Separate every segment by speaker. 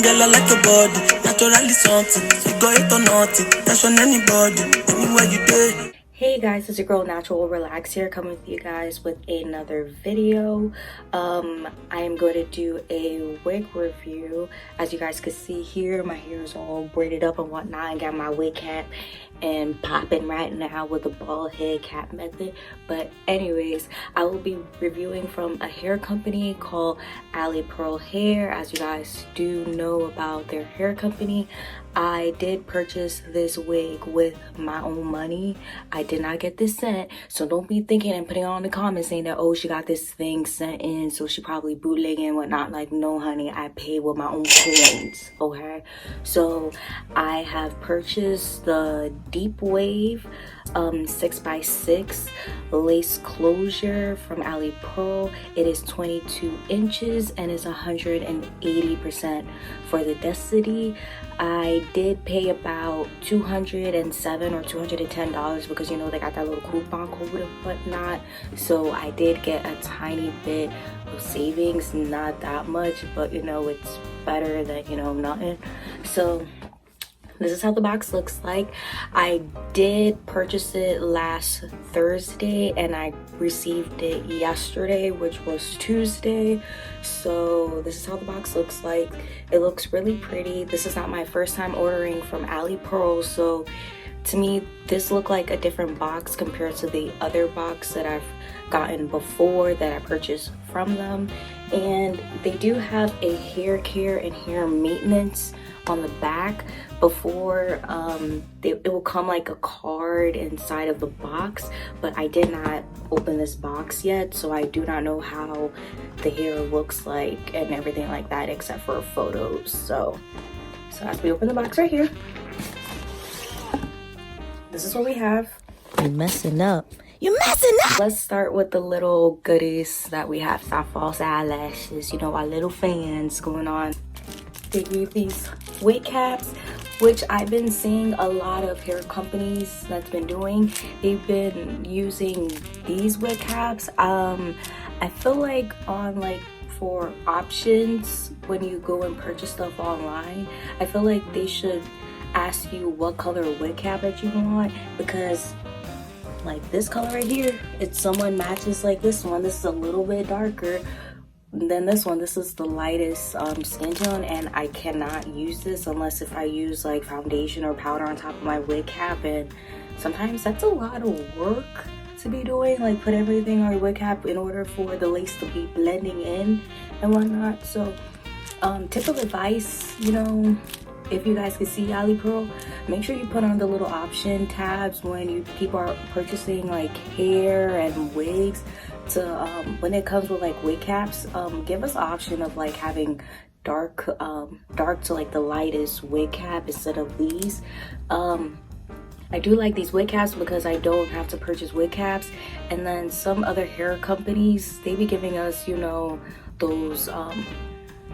Speaker 1: Girl, I like your body, naturally something. You go it or nothing, that's on anybody, anywhere you do.
Speaker 2: Hey guys, it's your girl NaturalOrRelaxed here, coming with you guys with another video. I am going to do a wig review. As you guys can see here, my hair is all braided up and whatnot. I got my wig cap and popping right now with the bald head cap method. But anyways, I will be reviewing from a hair company called Alipearl Hair. As you guys do know about their hair company, I did purchase this wig with my own money. I did not get this sent, so don't be thinking and putting on the comments saying that, oh, she got this thing sent in, so she probably bootlegging and whatnot. Like, no honey, I paid with my own coins, okay? So I have purchased the Deep Wave 6x6 lace closure from Alipearl. It is 22 inches and is 180% for the density. I did pay about $207 or $210 because, you know, they got that little coupon code and whatnot. So I did get a tiny bit of savings, not that much, but you know, it's better than, you know, nothing. So this is how the box looks like. I did purchase it last Thursday and I received it yesterday, which was Tuesday. So this is how the box looks like. It looks really pretty. This is not my first time ordering from Alipearl, so to me this looked like a different box compared to the other box that I've gotten before that I purchased from them. And they do have a hair care and hair maintenance on the back. Before it will come like a card inside of the box, but I did not open this box yet, so I do not know how the hair looks like and everything like that except for photos. So as we open the box right here, this is what we have. You're messing up. You're messing up! Let's start with the little goodies that we have. Our false eyelashes, you know, our little fans going on. They gave these wig caps, which I've been seeing a lot of hair companies that's been doing. They've been using these wig caps. I feel like for options when you go and purchase stuff online, I feel like they should ask you what color wig cap that you want, because like this color right here, it's somewhat matches like this one. This is a little bit darker than this one. This is the lightest skin tone, and I cannot use this unless if I use like foundation or powder on top of my wig cap, and sometimes that's a lot of work to be doing, like put everything on your wig cap in order for the lace to be blending in and whatnot. So tip of advice, you know, if you guys can see Alipearl, make sure you put on the little option tabs when people are purchasing like hair and wigs to when it comes with like wig caps, give us an option of like having dark to like the lightest wig cap instead of these. I do like these wig caps because I don't have to purchase wig caps. And then some other hair companies, they be giving us, you know, those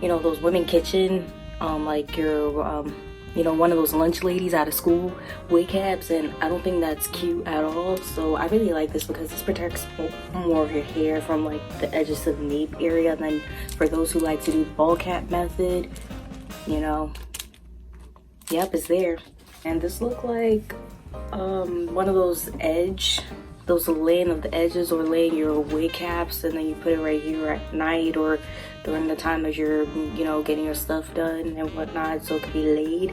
Speaker 2: those women kitchen, like your you know, one of those lunch ladies out of school wig caps, and I don't think that's cute at all. So I really like this because this protects more of your hair from like the edges to the nape area than for those who like to do ball cap method, you know. Yep, it's there. And this look like one of those laying of the edges, or laying your wig caps, and then you put it right here at night or during the time that you're, you know, getting your stuff done and whatnot, so it could be laid.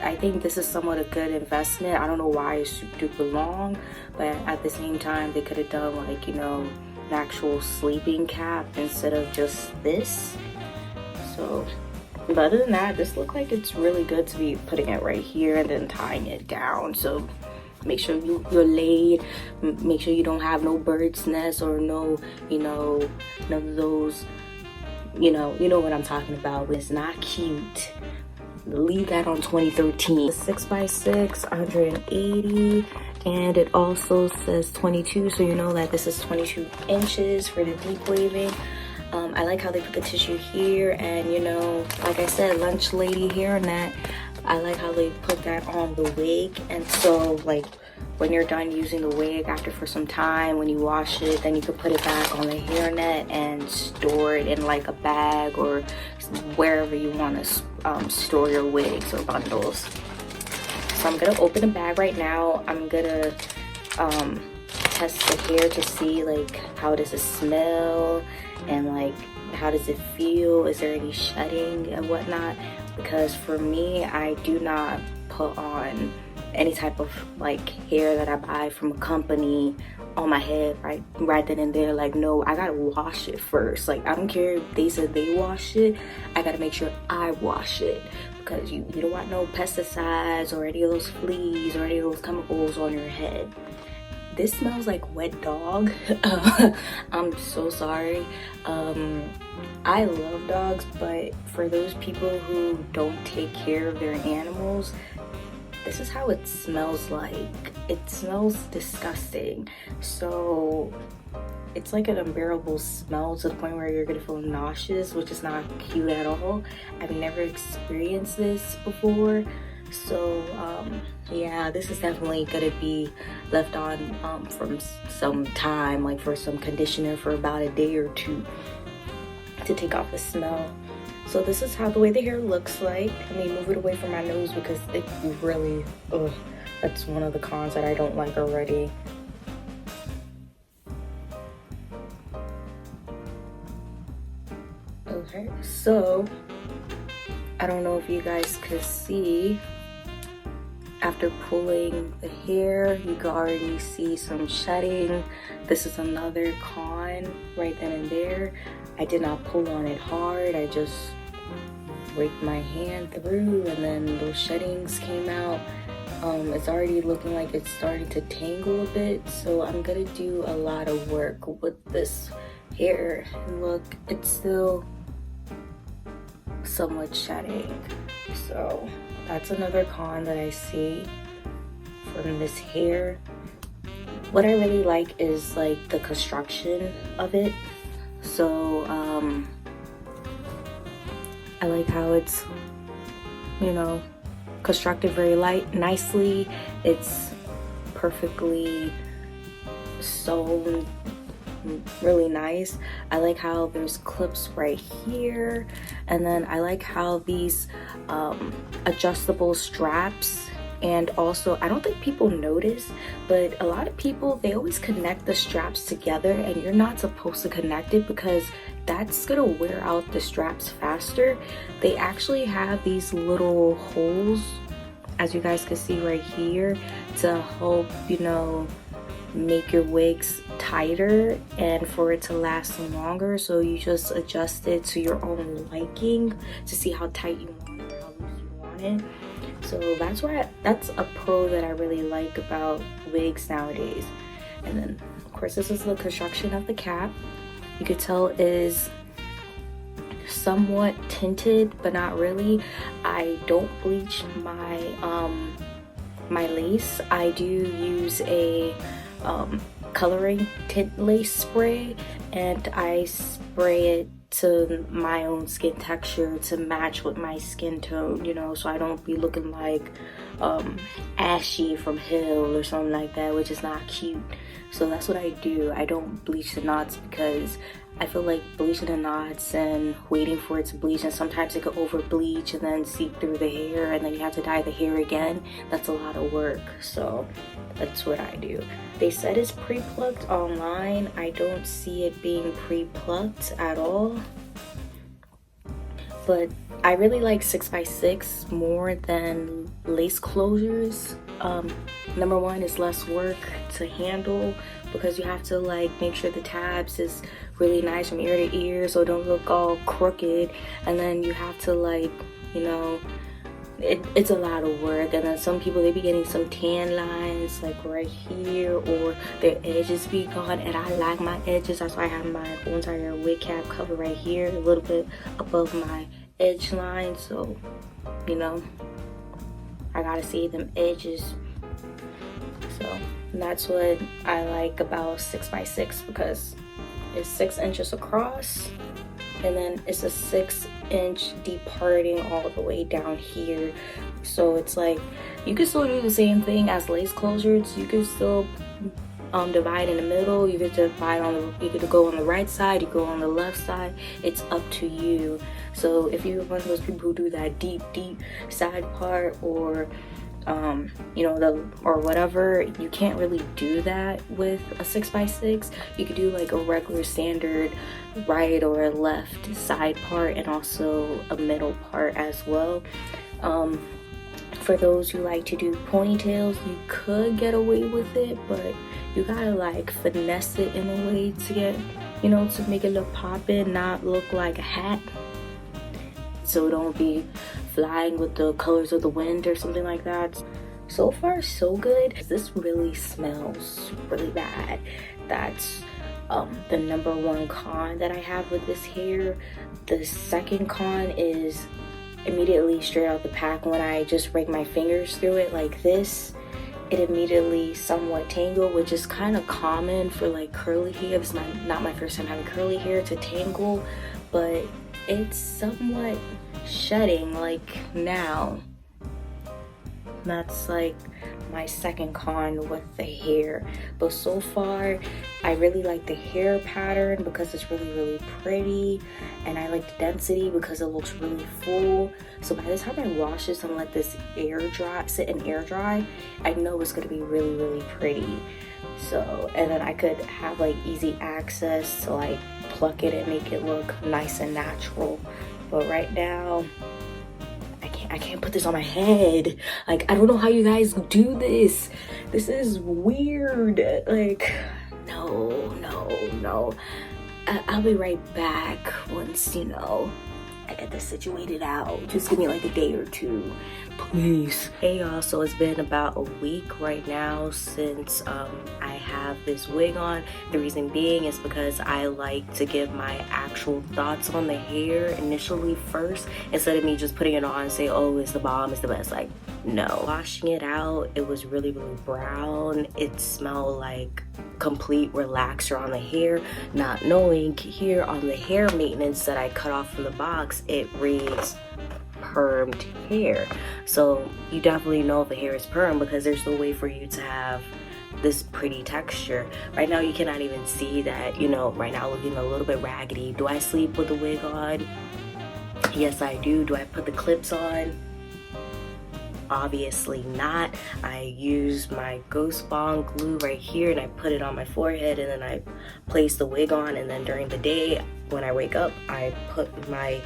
Speaker 2: I think this is somewhat a good investment. I don't know why it's super long, but at the same time they could have done like, you know, an actual sleeping cap instead of just this. So, but other than that, this looks like it's really good to be putting it right here and then tying it down. So make sure you're laid. Make sure you don't have no bird's nest or no, you know, none of those, you know what I'm talking about. It's not cute. Leave that on 2013. 6x6, 180, and it also says 22, so you know that this is 22 inches for the deep waving. I like how they put the tissue here, and you know, like I said, lunch lady hair net. I like how they put that on the wig, and so like when you're done using the wig, after for some time, when you wash it, then you can put it back on the hairnet and store it in like a bag or wherever you want to store your wigs or bundles. So I'm gonna open the bag right now. I'm gonna test the hair to see like how does it smell and like how does it feel, is there any shedding and whatnot, because for me, I do not put on any type of like hair that I buy from a company on my head right then and there. Like, no, I gotta wash it first. Like, I don't care if they said they wash it, I gotta make sure I wash it, because you don't want no pesticides or any of those fleas or any of those chemicals on your head. This smells like wet dog. I'm so sorry. I love dogs, but for those people who don't take care of their animals, this is how it smells like. It smells disgusting. So it's like an unbearable smell to the point where you're gonna feel nauseous, which is not cute at all. I've never experienced this before. So yeah, this is definitely gonna be left on from some time, like for some conditioner for about a day or two to take off the smell. So this is how the way the hair looks like. Let me move it away from my nose because it really, that's one of the cons that I don't like already. Okay, so I don't know if you guys could see, after pulling the hair, you can already see some shedding. This is another con right then and there. I did not pull on it hard. I just raked my hand through and then those sheddings came out. It's already looking like it's starting to tangle a bit, so I'm gonna do a lot of work with this hair. Look, it's still somewhat shedding. So that's another con that I see from this hair. What I really like is like the construction of it. So I like how it's, you know, constructed very nicely. It's perfectly sewn, really nice. I like how there's clips right here, and then I like how these adjustable straps. And also, I don't think people notice, but a lot of people, they always connect the straps together, and you're not supposed to connect it because that's gonna wear out the straps faster. They actually have these little holes, as you guys can see right here, to help, you know, make your wigs tighter and for it to last longer. So you just adjust it to your own liking to see how tight you want it, how loose you want it. So that's a pro that I really like about wigs nowadays. And then of course this is the construction of the cap. You could tell it is somewhat tinted, but not really. I don't bleach my my lace. I do use a coloring tint lace spray, and I spray it to my own skin texture to match with my skin tone, you know, so I don't be looking like Ashy from Hill or something like that, which is not cute. So that's what I do. I don't bleach the knots because I feel like bleaching the knots and waiting for it to bleach, and sometimes it could over bleach and then seep through the hair, and then you have to dye the hair again. That's a lot of work. So that's what I do. They said it's pre-plucked online. I don't see it being pre-plucked at all. But I really like 6x6 more than lace closures. Number one, it's less work to handle because you have to like make sure the tabs is really nice from ear to ear so it don't look all crooked, and then you have to like, you know, it's a lot of work. And then some people, they be getting some tan lines like right here, or their edges be gone, and I like my edges. That's why I have my whole entire wig cap covered right here, a little bit above my edge line. So, you know, I gotta see them edges. So that's what I like about 6x6, because it's 6 inches across, and then it's a 6 inch departing all the way down here. So it's like you could still do the same thing as lace closures. You could still divide in the middle. You could divide you could go on the right side, you go on the left side. It's up to you. So if you're one of those people who do that deep side part, or you know, or whatever, you can't really do that with a 6x6. You could do like a regular standard right or left side part, and also a middle part as well. For those who like to do ponytails, you could get away with it, but you gotta like finesse it in a way to get, you know, to make it look poppin', not look like a hat. So don't be flying with the colors of the wind or something like that. So far so good. This really smells really bad. That's the number one con that I have with this hair. The second con is immediately straight out the pack. When I just rake my fingers through it like this, it immediately somewhat tangle, which is kind of common for like curly hair. It's not my first time having curly hair to tangle, but it's somewhat shedding like now. That's like my second con with the hair. But so far I really like the hair pattern because it's really pretty, and I like the density because it looks really full. So by the time I wash this and let this sit and air dry, I know it's gonna be really pretty. So, and then I could have like easy access to like pluck it and make it look nice and natural. But right now I can't put this on my head. Like, I don't know how you guys do this. This is weird. Like, no. I'll be right back once, you know, I get this situated out. Just give me like a day or two, please. Hey y'all, so it's been about a week right now since I have this wig on. The reason being is because I like to give my actual thoughts on the hair initially first, instead of me just putting it on and say, oh, it's the bomb, it's the best. Like, no. Washing it out, it was really brown. It smelled like complete relaxer on the hair, not knowing here on the hair maintenance that I cut off from the box, it reads permed hair. So you definitely know if the hair is permed because there's no way for you to have this pretty texture. Right now you cannot even see that, you know, right now looking a little bit raggedy. Do I sleep with the wig on? Yes, I do. Do I put the clips on? Obviously not. I use my Ghost Bond glue right here and I put it on my forehead, and then I place the wig on, and then during the day when I wake up I put my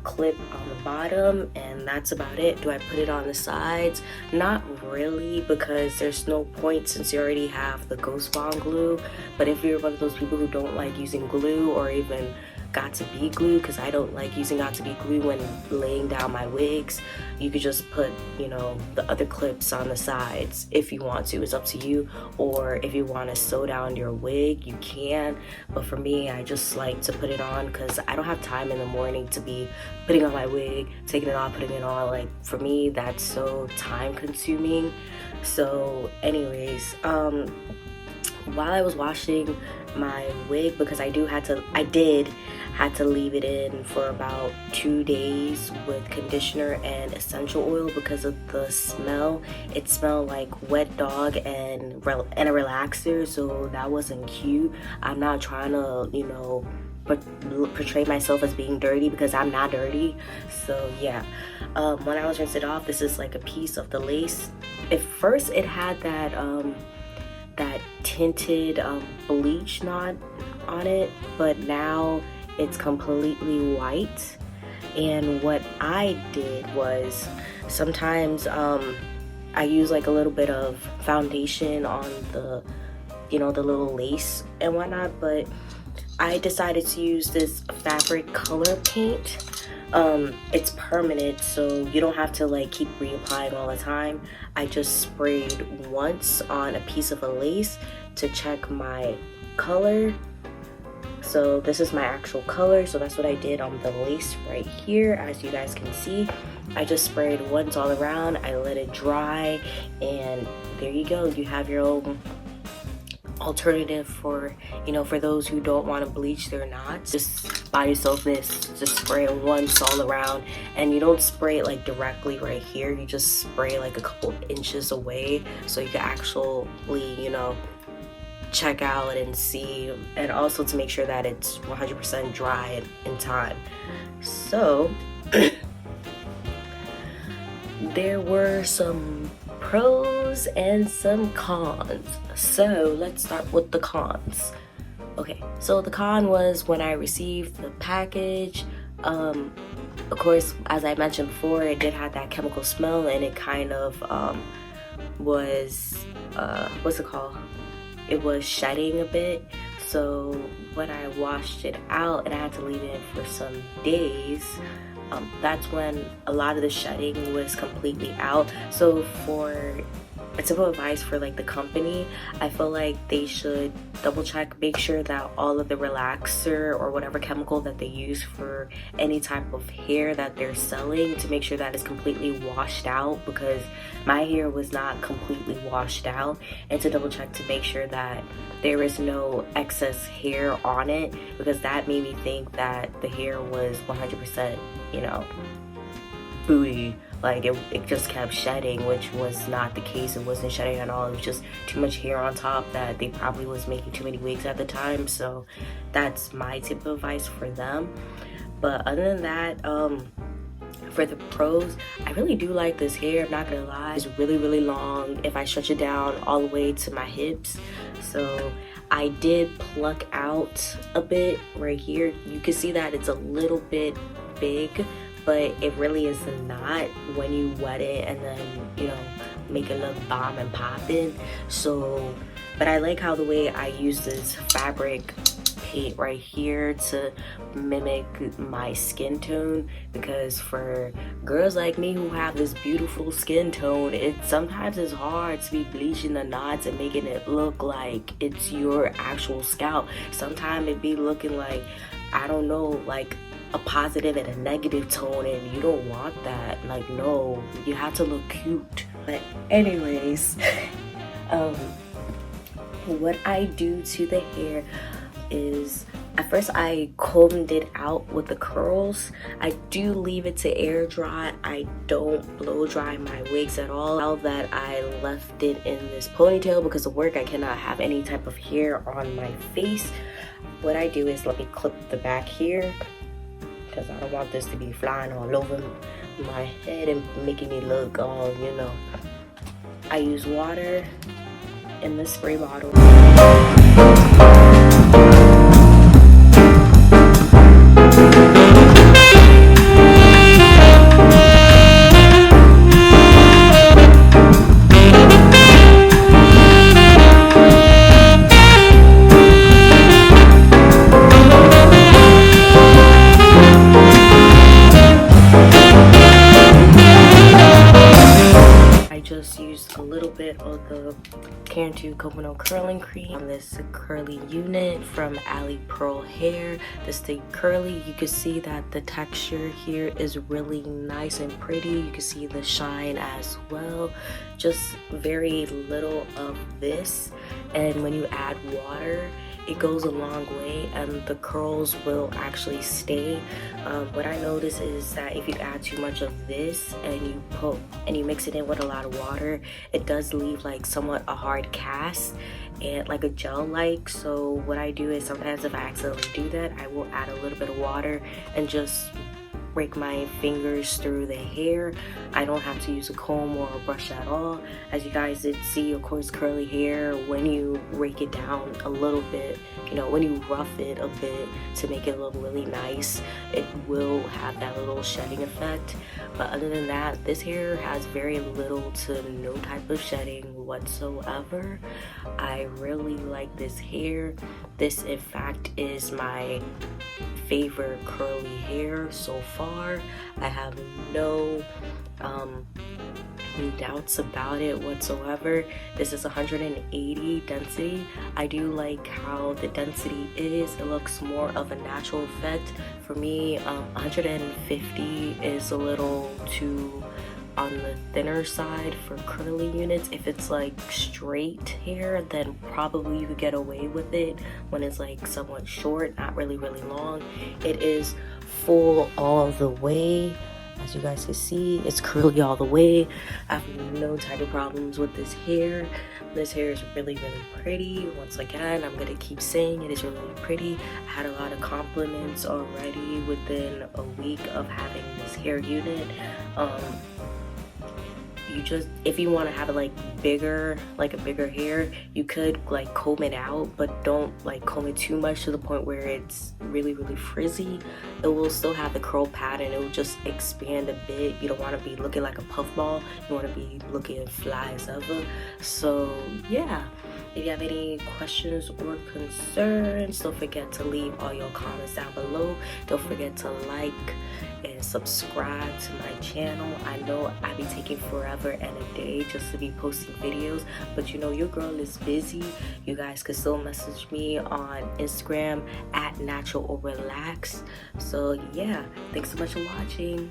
Speaker 2: clip on the bottom, and that's about it. Do I put it on the sides? Not really, because there's no point since you already have the Ghost Bond glue. But if you're one of those people who don't like using glue, or even got to be glue, because I don't like using got to be glue when laying down my wigs, you could just put, you know, the other clips on the sides if you want to. It's up to you. Or if you want to sew down your wig, you can. But for me, I just like to put it on because I don't have time in the morning to be putting on my wig, taking it off, putting it on. Like, for me, that's so time consuming. So anyways, while I was washing my wig, because I did had to leave it in for about 2 days with conditioner and essential oil because of the smell. It smelled like wet dog and a relaxer, so that wasn't cute. I'm not trying to, you know, portray myself as being dirty because I'm not dirty. So yeah, when I was rinsing it off, this is like a piece of the lace. At first it had that that tinted bleach knot on it, but now it's completely white. And what I did was, sometimes I use like a little bit of foundation on the, you know, the little lace and whatnot, but I decided to use this fabric color paint. It's permanent, so you don't have to like keep reapplying all the time. I just sprayed once on a piece of a lace to check my color. So this is my actual color, so that's what I did on the lace right here. As you guys can see, I just sprayed once all around. I let it dry, and there you go. You have your own alternative for, you know, for those who don't want to bleach their knots. Just buy yourself this, just spray it once all around, and you don't spray it like directly right here, you just spray like a couple inches away so you can actually, you know, check out and see, and also to make sure that it's 100% dry in time. So there were some pros and some cons. So let's start with the cons. Okay, so the con was when I received the package. Of course, as I mentioned before, it did have that chemical smell, and it kind of was what's it called? It was shedding a bit. So when I washed it out and I had to leave it for some days, that's when a lot of the shedding was completely out. So for a tip of advice for like the company, I feel like they should double check, make sure that all of the relaxer or whatever chemical that they use for any type of hair that they're selling, to make sure that it's completely washed out, because my hair was not completely washed out, and to double check to make sure that there is no excess hair on it, because that made me think that the hair was 100%, you know, booty. Like it just kept shedding, which was not the case. It wasn't shedding at all. It was just too much hair on top that they probably was making too many wigs at the time. So that's my tip of advice for them. But other than that, for the pros, I really do like this hair, I'm not gonna lie. It's really, really long if I stretch it down all the way to my hips. So I did pluck out a bit right here. You can see that it's a little bit big, but it really is not when you wet it and then, you know, make it look bomb and popping. So, but I like how the way I use this fabric paint right here to mimic my skin tone, because for girls like me who have this beautiful skin tone, it sometimes is hard to be bleaching the knots and making it look like it's your actual scalp. Sometimes it be looking like, I don't know, like a positive and a negative tone, and you don't want that. Like, no, you have to look cute. But anyways, what I do to the hair is, at first I combed it out with the curls. I do leave it to air dry. I don't blow dry my wigs at all. Now that I left it in this ponytail because of work, I cannot have any type of hair on my face. What I do is, let me clip the back here, because I don't want this to be flying all over my head and making me look all, you know. I use water in the spray bottle. Just used a little bit of the Cantu Coconut Curling Cream on this curly unit from Alipearl Hair. This thing curly, you can see that the texture here is really nice and pretty. You can see the shine as well. Just very little of this, and when you add water, it goes a long way and the curls will actually stay. What I notice is that if you add too much of this and you mix it in with a lot of water, it does leave like somewhat a hard cast and like a gel like. So what I do is, sometimes if I accidentally do that, I will add a little bit of water and just rake my fingers through the hair. I don't have to use a comb or a brush at all. As you guys did see, of course, curly hair, when you rake it down a little bit, you know, when you rough it a bit to make it look really nice, it will have that little shedding effect. But other than that, this hair has very little to no type of shedding whatsoever. I really like this hair. This, in fact, is my favorite curly hair so far. I have no doubts about it whatsoever. This is 180 density. I do like how the density is. It looks more of a natural effect. For me, 150 is a little too on the thinner side for curly units. If it's like straight hair, then probably you could get away with it when it's like somewhat short, not really long. It is full all the way. As you guys can see, it's curly all the way. I have no type of problems with this hair. This hair is really pretty. Once again, I'm gonna keep saying it is really pretty. I had a lot of compliments already within a week of having this hair unit. If you want to have it like a bigger hair, you could like comb it out, but don't like comb it too much to the point where it's really frizzy. It will still have the curl pattern. It will just expand a bit. You don't want to be looking like a puffball. You want to be looking fly as ever. So yeah, if you have any questions or concerns, don't forget to leave all your comments down below. Don't forget to like and subscribe to my channel. I know I be taking forever and a day just to be posting videos, but you know, your girl is busy. You guys can still message me on Instagram at NaturalOrRelaxed. So yeah, thanks so much for watching.